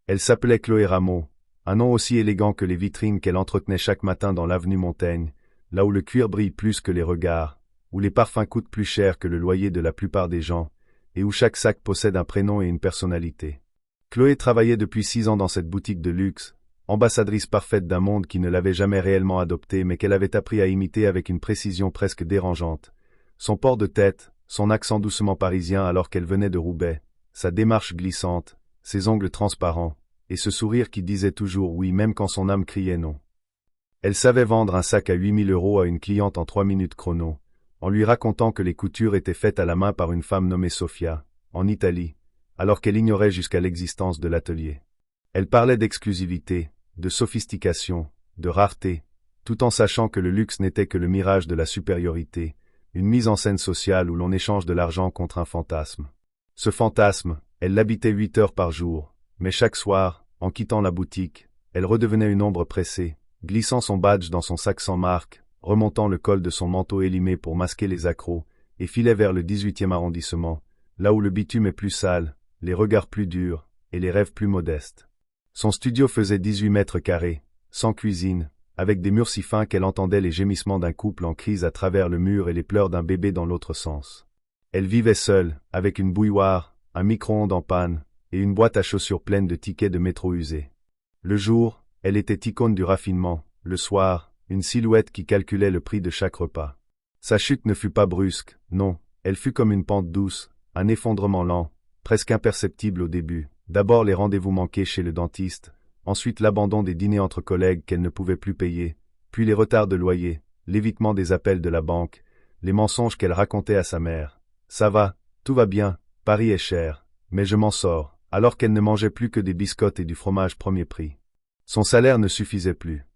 Elle s'appelait Chloé Rameau, un nom aussi élégant que les vitrines qu'elle entretenait chaque matin dans l'avenue Montaigne, là où le cuir brille plus que les regards, où les parfums coûtent plus cher que le loyer de la plupart des gens, et où chaque sac possède un prénom et une personnalité. Chloé travaillait depuis 6 ans dans cette boutique de luxe, ambassadrice parfaite d'un monde qui ne l'avait jamais réellement adoptée mais qu'elle avait appris à imiter avec une précision presque dérangeante. Son port de tête, son accent doucement parisien alors qu'elle venait de Roubaix, sa démarche glissante, ses ongles transparents, et ce sourire qui disait toujours oui même quand son âme criait non. Elle savait vendre un sac à 8 000 € à une cliente en 3 minutes chrono, en lui racontant que les coutures étaient faites à la main par une femme nommée Sofia, en Italie, alors qu'elle ignorait jusqu'à l'existence de l'atelier. Elle parlait d'exclusivité, de sophistication, de rareté, tout en sachant que le luxe n'était que le mirage de la supériorité, une mise en scène sociale où l'on échange de l'argent contre un fantasme. Ce fantasme, elle l'habitait 8 heures par jour, mais chaque soir, en quittant la boutique, elle redevenait une ombre pressée, glissant son badge dans son sac sans marque, remontant le col de son manteau élimé pour masquer les accros, et filait vers le 18e arrondissement, là où le bitume est plus sale, les regards plus durs, et les rêves plus modestes. Son studio faisait 18 mètres carrés, sans cuisine, avec des murs si fins qu'elle entendait les gémissements d'un couple en crise à travers le mur et les pleurs d'un bébé dans l'autre sens. Elle vivait seule, avec une bouilloire, un micro-ondes en panne, et une boîte à chaussures pleine de tickets de métro usés. Le jour, elle était icône du raffinement, le soir, une silhouette qui calculait le prix de chaque repas. Sa chute ne fut pas brusque, non, elle fut comme une pente douce, un effondrement lent, presque imperceptible au début. D'abord les rendez-vous manqués chez le dentiste, ensuite l'abandon des dîners entre collègues qu'elle ne pouvait plus payer, puis les retards de loyer, l'évitement des appels de la banque, les mensonges qu'elle racontait à sa mère. Ça va, tout va bien, Paris est cher, mais je m'en sors, alors qu'elle ne mangeait plus que des biscottes et du fromage premier prix. Son salaire ne suffisait plus.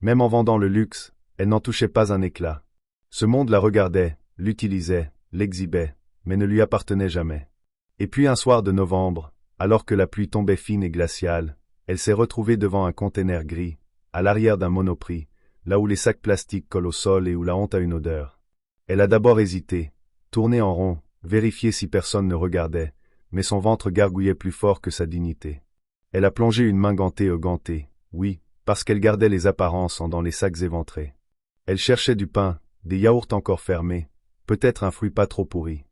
Même en vendant le luxe, elle n'en touchait pas un éclat. Ce monde la regardait, l'utilisait, l'exhibait, mais ne lui appartenait jamais. Et puis un soir de novembre, alors que la pluie tombait fine et glaciale, elle s'est retrouvée devant un container gris, à l'arrière d'un Monoprix, là où les sacs plastiques collent au sol et où la honte a une odeur. Elle a d'abord hésité, tourné en rond, vérifié si personne ne regardait, mais son ventre gargouillait plus fort que sa dignité. Elle a plongé une main gantée au ganté, oui, parce qu'elle gardait les apparences en dans les sacs éventrés. Elle cherchait du pain, des yaourts encore fermés, peut-être un fruit pas trop pourri.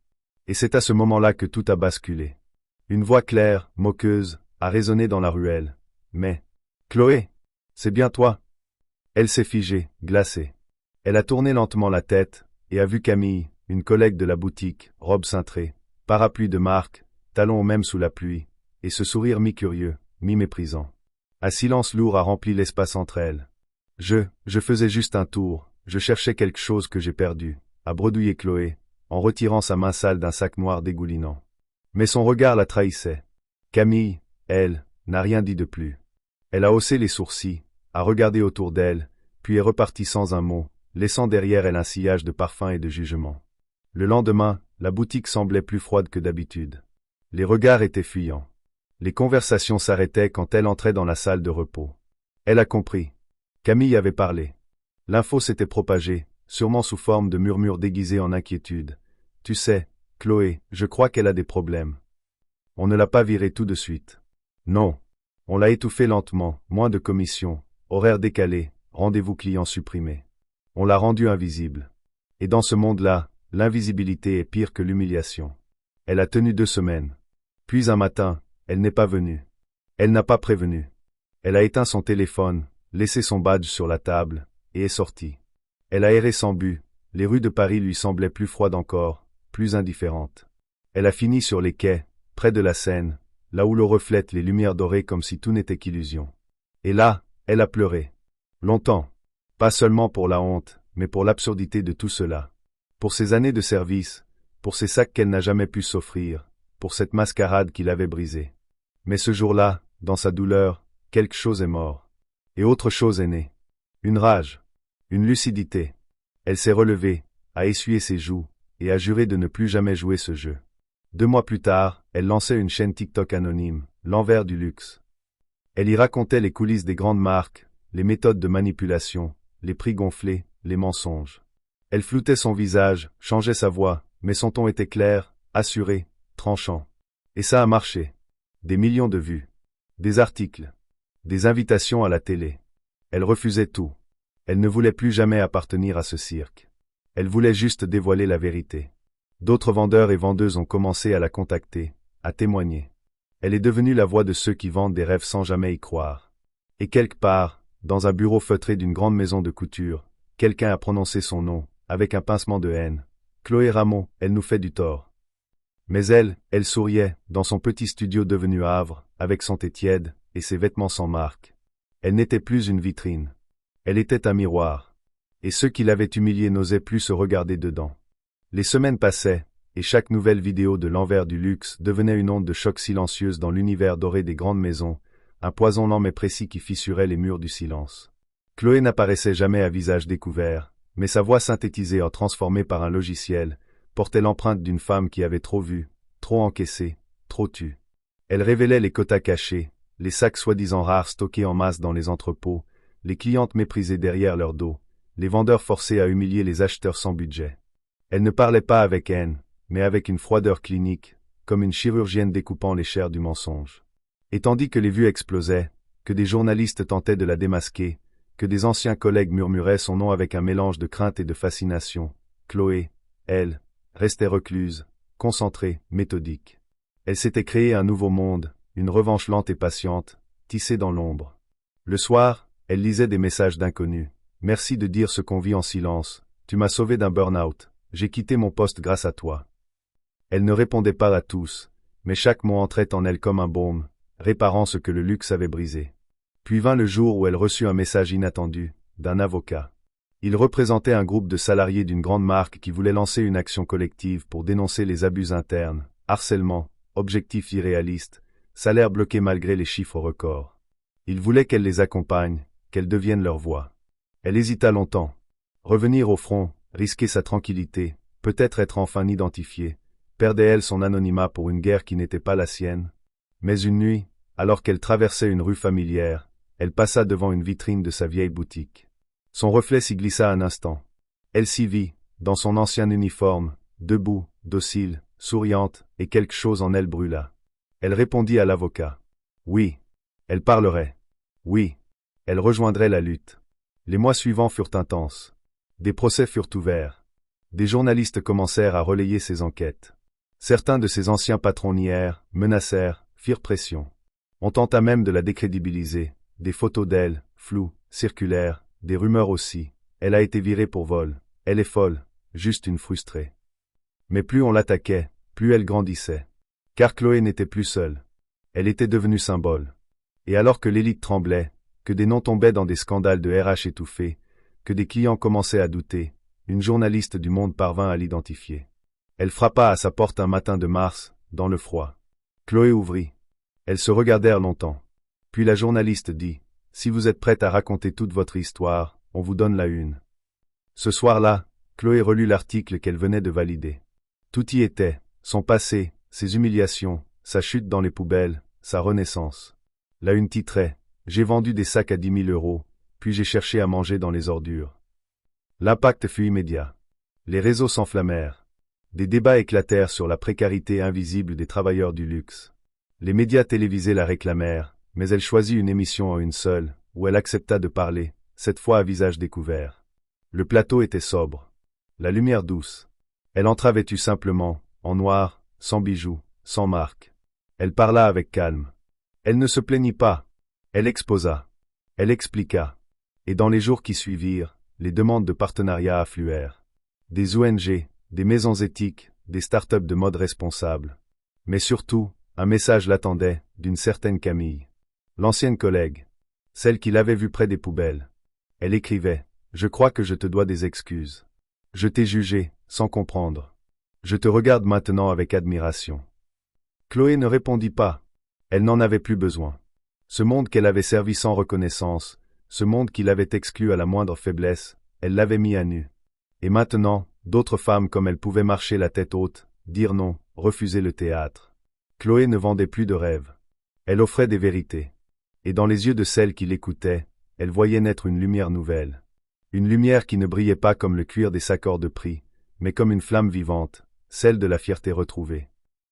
Et c'est à ce moment-là que tout a basculé. Une voix claire, moqueuse, a résonné dans la ruelle. Mais, Chloé, c'est bien toi? Elle s'est figée, glacée. Elle a tourné lentement la tête, et a vu Camille, une collègue de la boutique, robe cintrée, parapluie de marque, talons même sous la pluie, et ce sourire mi-curieux, mi-méprisant. Un silence lourd a rempli l'espace entre elles. Je faisais juste un tour, je cherchais quelque chose que j'ai perdu, a bredouillé Chloé, en retirant sa main sale d'un sac noir dégoulinant. Mais son regard la trahissait. Camille, elle, n'a rien dit de plus. Elle a haussé les sourcils, a regardé autour d'elle, puis est repartie sans un mot, laissant derrière elle un sillage de parfum et de jugement. Le lendemain, la boutique semblait plus froide que d'habitude. Les regards étaient fuyants. Les conversations s'arrêtaient quand elle entrait dans la salle de repos. Elle a compris. Camille avait parlé. L'info s'était propagée, sûrement sous forme de murmures déguisés en inquiétude. Tu sais, Chloé, je crois qu'elle a des problèmes. On ne l'a pas virée tout de suite. Non. On l'a étouffée lentement, moins de commissions, horaires décalés, rendez-vous clients supprimés. On l'a rendue invisible. Et dans ce monde-là, l'invisibilité est pire que l'humiliation. Elle a tenu 2 semaines. Puis un matin, elle n'est pas venue. Elle n'a pas prévenu. Elle a éteint son téléphone, laissé son badge sur la table, et est sortie. Elle a erré sans but, les rues de Paris lui semblaient plus froides encore, plus indifférentes. Elle a fini sur les quais, près de la Seine, là où l'eau reflète les lumières dorées comme si tout n'était qu'illusion. Et là, elle a pleuré. Longtemps. Pas seulement pour la honte, mais pour l'absurdité de tout cela. Pour ses années de service, pour ces sacs qu'elle n'a jamais pu s'offrir, pour cette mascarade qui l'avait brisée. Mais ce jour-là, dans sa douleur, quelque chose est mort. Et autre chose est née. Une rage. Une lucidité. Elle s'est relevée, a essuyé ses joues, et a juré de ne plus jamais jouer ce jeu. 2 mois plus tard, elle lançait une chaîne TikTok anonyme, l'envers du luxe. Elle y racontait les coulisses des grandes marques, les méthodes de manipulation, les prix gonflés, les mensonges. Elle floutait son visage, changeait sa voix, mais son ton était clair, assuré, tranchant. Et ça a marché. Des millions de vues. Des articles. Des invitations à la télé. Elle refusait tout. Elle ne voulait plus jamais appartenir à ce cirque. Elle voulait juste dévoiler la vérité. D'autres vendeurs et vendeuses ont commencé à la contacter, à témoigner. Elle est devenue la voix de ceux qui vendent des rêves sans jamais y croire. Et quelque part, dans un bureau feutré d'une grande maison de couture, quelqu'un a prononcé son nom, avec un pincement de haine. Chloé Ramon, elle nous fait du tort. Mais elle souriait, dans son petit studio devenu havre, avec son thé tiède, et ses vêtements sans marque. Elle n'était plus une vitrine. Elle était un miroir. Et ceux qui l'avaient humiliée n'osaient plus se regarder dedans. Les semaines passaient, et chaque nouvelle vidéo de l'envers du luxe devenait une onde de choc silencieuse dans l'univers doré des grandes maisons, un poison lent mais précis qui fissurait les murs du silence. Chloé n'apparaissait jamais à visage découvert, mais sa voix synthétisée or transformée par un logiciel, portait l'empreinte d'une femme qui avait trop vu, trop encaissé, trop tu. Elle révélait les quotas cachés, les sacs soi-disant rares stockés en masse dans les entrepôts, les clientes méprisées derrière leur dos, les vendeurs forcés à humilier les acheteurs sans budget. Elle ne parlait pas avec haine, mais avec une froideur clinique, comme une chirurgienne découpant les chairs du mensonge. Et tandis que les vues explosaient, que des journalistes tentaient de la démasquer, que des anciens collègues murmuraient son nom avec un mélange de crainte et de fascination, Chloé, elle, restait recluse, concentrée, méthodique. Elle s'était créée un nouveau monde, une revanche lente et patiente, tissée dans l'ombre. Le soir, elle lisait des messages d'inconnus. « Merci de dire ce qu'on vit en silence. Tu m'as sauvé d'un burn-out. J'ai quitté mon poste grâce à toi. » Elle ne répondait pas à tous, mais chaque mot entrait en elle comme un baume, réparant ce que le luxe avait brisé. Puis vint le jour où elle reçut un message inattendu, d'un avocat. Il représentait un groupe de salariés d'une grande marque qui voulait lancer une action collective pour dénoncer les abus internes, harcèlement, objectifs irréalistes, salaires bloqués malgré les chiffres records. Il voulait qu'elle les accompagne, qu'elle devienne leur voix. Elle hésita longtemps. Revenir au front, risquer sa tranquillité, peut-être être enfin identifiée, perdait-elle son anonymat pour une guerre qui n'était pas la sienne? Mais une nuit, alors qu'elle traversait une rue familière, elle passa devant une vitrine de sa vieille boutique. Son reflet s'y glissa un instant. Elle s'y vit, dans son ancien uniforme, debout, docile, souriante, et quelque chose en elle brûla. Elle répondit à l'avocat. Oui. Elle parlerait. Oui. Elle rejoindrait la lutte. Les mois suivants furent intenses. Des procès furent ouverts. Des journalistes commencèrent à relayer ses enquêtes. Certains de ses anciens patrons nièrent, menacèrent, firent pression. On tenta même de la décrédibiliser. Des photos d'elle, floues, circulèrent, des rumeurs aussi. Elle a été virée pour vol. Elle est folle, juste une frustrée. Mais plus on l'attaquait, plus elle grandissait. Car Chloé n'était plus seule. Elle était devenue symbole. Et alors que l'élite tremblait, que des noms tombaient dans des scandales de RH étouffés, que des clients commençaient à douter, une journaliste du Monde parvint à l'identifier. Elle frappa à sa porte un matin de mars, dans le froid. Chloé ouvrit. Elles se regardèrent longtemps. Puis la journaliste dit, « Si vous êtes prête à raconter toute votre histoire, on vous donne la une. » Ce soir-là, Chloé relut l'article qu'elle venait de valider. Tout y était, son passé, ses humiliations, sa chute dans les poubelles, sa renaissance. La une titrait, « J'ai vendu des sacs à 10 000 €, puis j'ai cherché à manger dans les ordures. » L'impact fut immédiat. Les réseaux s'enflammèrent. Des débats éclatèrent sur la précarité invisible des travailleurs du luxe. Les médias télévisés la réclamèrent, mais elle choisit une émission en une seule, où elle accepta de parler, cette fois à visage découvert. Le plateau était sobre. La lumière douce. Elle entra vêtue simplement, en noir, sans bijoux, sans marque. Elle parla avec calme. Elle ne se plaignit pas. Elle exposa. Elle expliqua. Et dans les jours qui suivirent, les demandes de partenariat affluèrent. Des ONG, des maisons éthiques, des start-up de mode responsable. Mais surtout, un message l'attendait, d'une certaine Camille. L'ancienne collègue. Celle qu'il avait vue près des poubelles. Elle écrivait, « Je crois que je te dois des excuses. Je t'ai jugé, sans comprendre. Je te regarde maintenant avec admiration. » Chloé ne répondit pas. Elle n'en avait plus besoin. Ce monde qu'elle avait servi sans reconnaissance, ce monde qui l'avait exclue à la moindre faiblesse, elle l'avait mis à nu. Et maintenant, d'autres femmes comme elle pouvaient marcher la tête haute, dire non, refuser le théâtre. Chloé ne vendait plus de rêves. Elle offrait des vérités. Et dans les yeux de celles qui l'écoutaient, elle voyait naître une lumière nouvelle. Une lumière qui ne brillait pas comme le cuir des sacs hors de prix, mais comme une flamme vivante, celle de la fierté retrouvée.